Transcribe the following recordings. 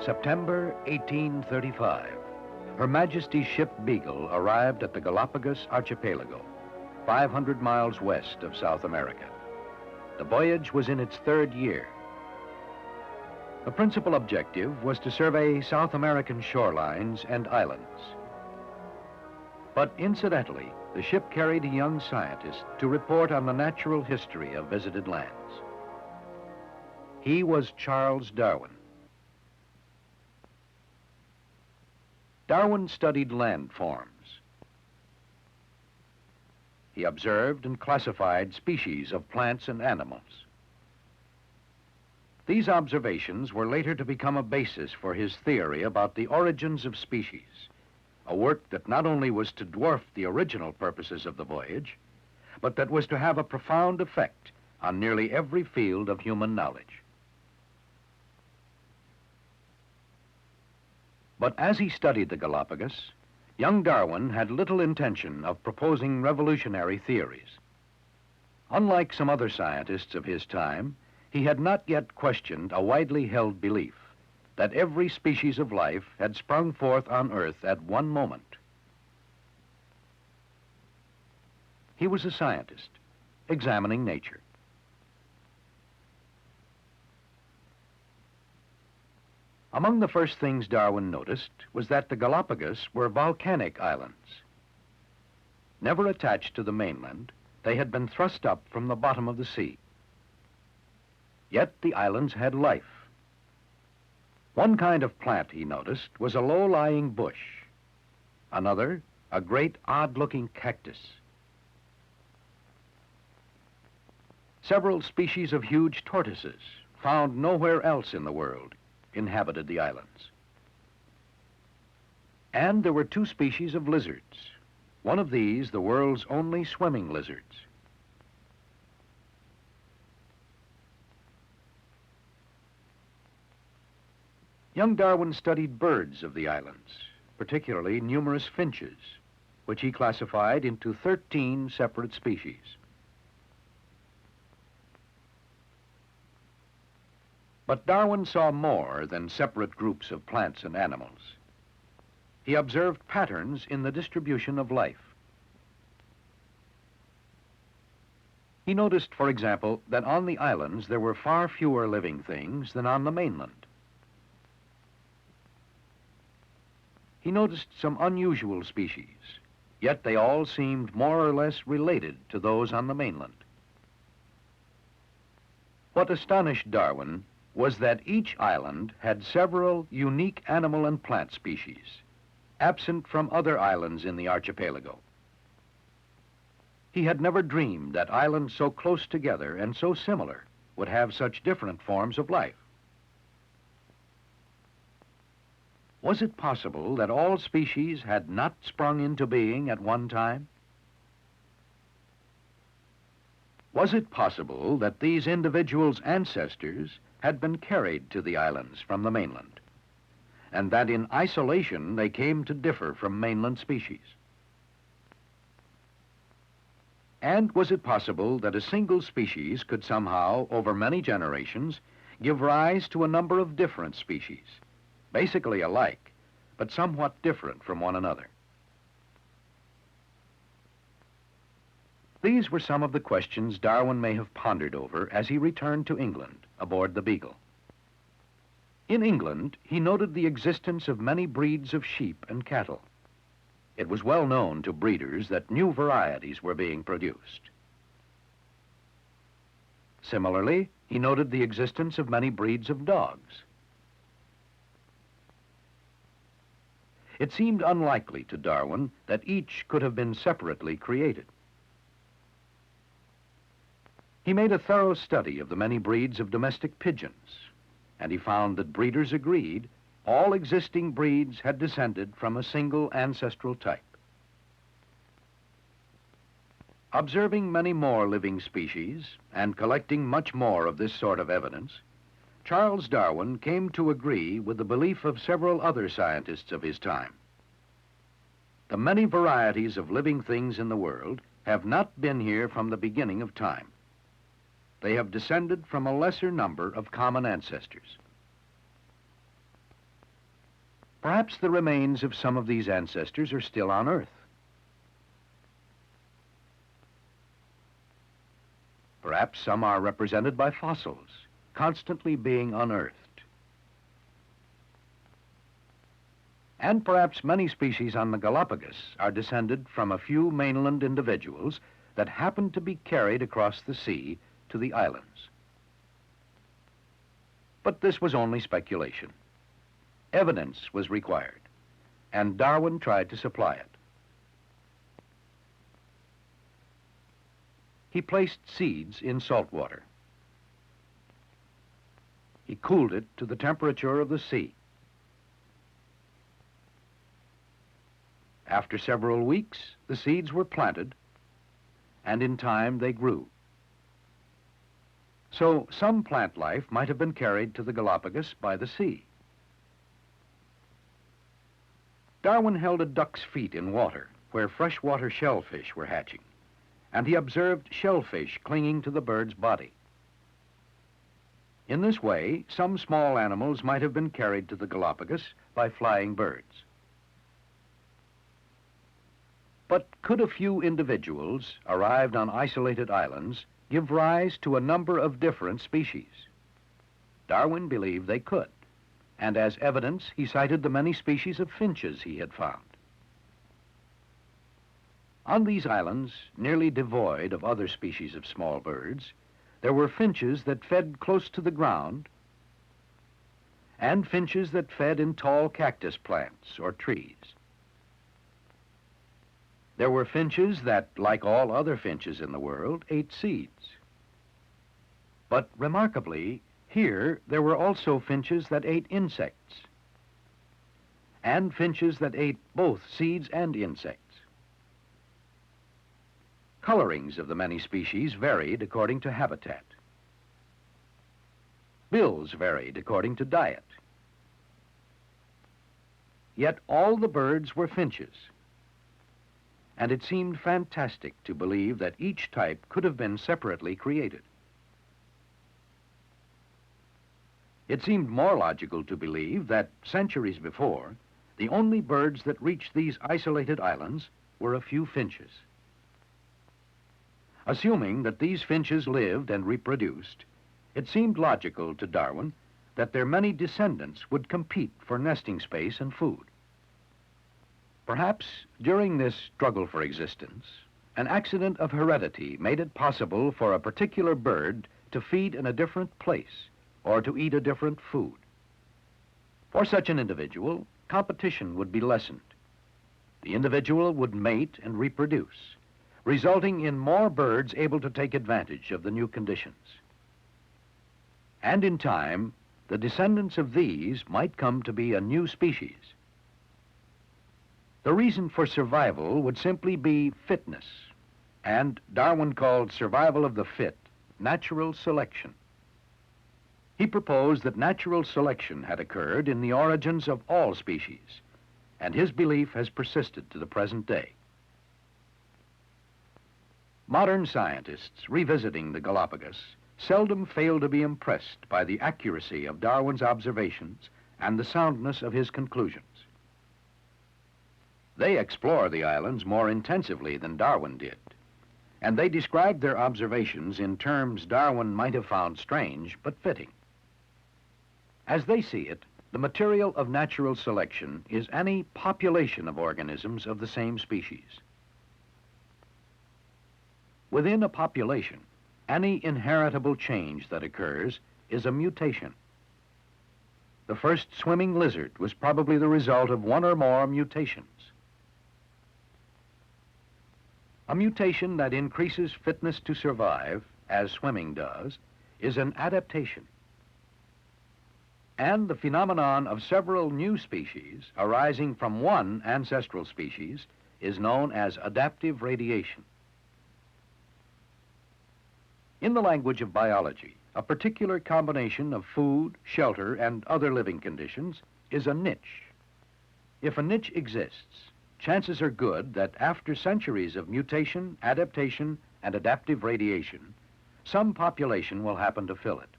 September 1835. Her Majesty's ship Beagle arrived at the Galapagos Archipelago, 500 miles west of South America. The voyage was in its third year. The principal objective was to survey South American shorelines and islands. But incidentally, the ship carried a young scientist to report on the natural history of visited lands. He was Charles Darwin. Darwin studied landforms. He observed and classified species of plants and animals. These observations were later to become a basis for his theory about the origins of species, a work that not only was to dwarf the original purposes of the voyage, but that was to have a profound effect on nearly every field of human knowledge. But as he studied the Galapagos, young Darwin had little intention of proposing revolutionary theories. Unlike some other scientists of his time, he had not yet questioned a widely held belief that every species of life had sprung forth on Earth at one moment. He was a scientist, examining nature. Among the first things Darwin noticed was that the Galapagos were volcanic islands. Never attached to the mainland, they had been thrust up from the bottom of the sea. Yet the islands had life. One kind of plant, he noticed, was a low-lying bush. Another, a great odd-looking cactus. Several species of huge tortoises, found nowhere else in the world, inhabited the islands. And there were two species of lizards. One of these, the world's only swimming lizards. Young Darwin studied birds of the islands, particularly numerous finches, which he classified into 13 separate species. But Darwin saw more than separate groups of plants and animals. He observed patterns in the distribution of life. He noticed, for example, that on the islands there were far fewer living things than on the mainland. He noticed some unusual species, yet they all seemed more or less related to those on the mainland. What astonished Darwin was that each island had several unique animal and plant species, absent from other islands in the archipelago. He had never dreamed that islands so close together and so similar would have such different forms of life. Was it possible that all species had not sprung into being at one time? Was it possible that these individuals' ancestors had been carried to the islands from the mainland, and that in isolation they came to differ from mainland species? And was it possible that a single species could somehow, over many generations, give rise to a number of different species, basically alike, but somewhat different from one another? These were some of the questions Darwin may have pondered over as he returned to England aboard the Beagle. In England, he noted the existence of many breeds of sheep and cattle. It was well known to breeders that new varieties were being produced. Similarly, he noted the existence of many breeds of dogs. It seemed unlikely to Darwin that each could have been separately created. He made a thorough study of the many breeds of domestic pigeons, and he found that breeders agreed all existing breeds had descended from a single ancestral type. Observing many more living species and collecting much more of this sort of evidence, Charles Darwin came to agree with the belief of several other scientists of his time. The many varieties of living things in the world have not been here from the beginning of time. They have descended from a lesser number of common ancestors. Perhaps the remains of some of these ancestors are still on Earth. Perhaps some are represented by fossils, constantly being unearthed. And perhaps many species on the Galapagos are descended from a few mainland individuals that happened to be carried across the sea to the islands. But this was only speculation. Evidence was required, and Darwin tried to supply it. He placed seeds in salt water. He cooled it to the temperature of the sea. After several weeks, the seeds were planted, and in time they grew. So some plant life might have been carried to the Galapagos by the sea. Darwin held a duck's feet in water where freshwater shellfish were hatching, and he observed shellfish clinging to the bird's body. In this way, some small animals might have been carried to the Galapagos by flying birds. But could a few individuals, arrived on isolated islands, give rise to a number of different species? Darwin believed they could, and as evidence, he cited the many species of finches he had found. On these islands, nearly devoid of other species of small birds, there were finches that fed close to the ground, and finches that fed in tall cactus plants or trees. There were finches that, like all other finches in the world, ate seeds. But remarkably, here there were also finches that ate insects, and finches that ate both seeds and insects. Colorings of the many species varied according to habitat. Bills varied according to diet. Yet all the birds were finches, and it seemed fantastic to believe that each type could have been separately created. It seemed more logical to believe that centuries before, the only birds that reached these isolated islands were a few finches. Assuming that these finches lived and reproduced, it seemed logical to Darwin that their many descendants would compete for nesting space and food. Perhaps during this struggle for existence, an accident of heredity made it possible for a particular bird to feed in a different place or to eat a different food. For such an individual, competition would be lessened. The individual would mate and reproduce, resulting in more birds able to take advantage of the new conditions. And in time, the descendants of these might come to be a new species. The reason for survival would simply be fitness, and Darwin called survival of the fit natural selection. He proposed that natural selection had occurred in the origins of all species, and his belief has persisted to the present day. Modern scientists revisiting the Galapagos seldom fail to be impressed by the accuracy of Darwin's observations and the soundness of his conclusions. They explore the islands more intensively than Darwin did, and they describe their observations in terms Darwin might have found strange but fitting. As they see it, the material of natural selection is any population of organisms of the same species. Within a population, any inheritable change that occurs is a mutation. The first swimming lizard was probably the result of one or more mutations. A mutation that increases fitness to survive, as swimming does, is an adaptation. And the phenomenon of several new species arising from one ancestral species is known as adaptive radiation. In the language of biology, a particular combination of food, shelter, and other living conditions is a niche. If a niche exists, chances are good that after centuries of mutation, adaptation, and adaptive radiation, some population will happen to fill it.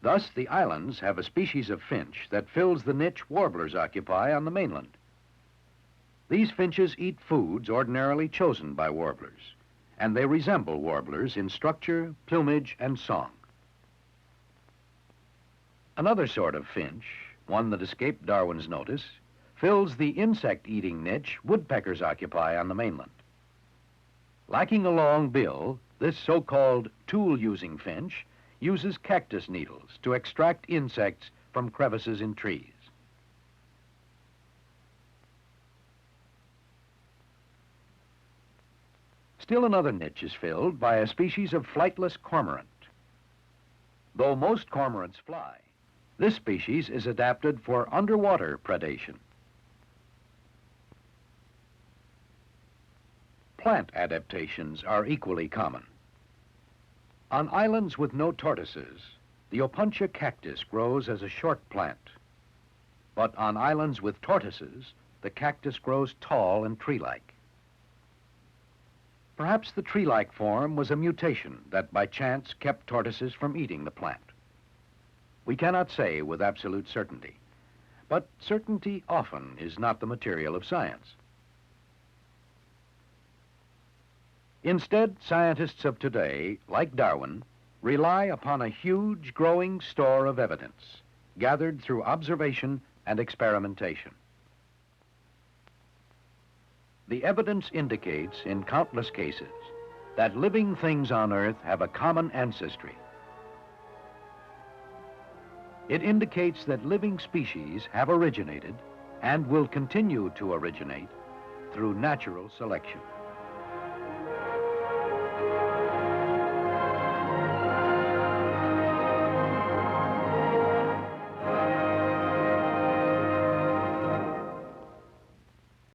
Thus, the islands have a species of finch that fills the niche warblers occupy on the mainland. These finches eat foods ordinarily chosen by warblers, and they resemble warblers in structure, plumage, and song. Another sort of finch, one that escaped Darwin's notice, fills the insect-eating niche woodpeckers occupy on the mainland. Lacking a long bill, this so-called tool-using finch uses cactus needles to extract insects from crevices in trees. Still another niche is filled by a species of flightless cormorant. Though most cormorants fly, this species is adapted for underwater predation. Plant adaptations are equally common. On islands with no tortoises, the opuntia cactus grows as a short plant. But on islands with tortoises, the cactus grows tall and tree-like. Perhaps the tree-like form was a mutation that by chance kept tortoises from eating the plant. We cannot say with absolute certainty, but certainty often is not the material of science. Instead, scientists of today, like Darwin, rely upon a huge growing store of evidence gathered through observation and experimentation. The evidence indicates in countless cases that living things on Earth have a common ancestry. It indicates that living species have originated and will continue to originate through natural selection.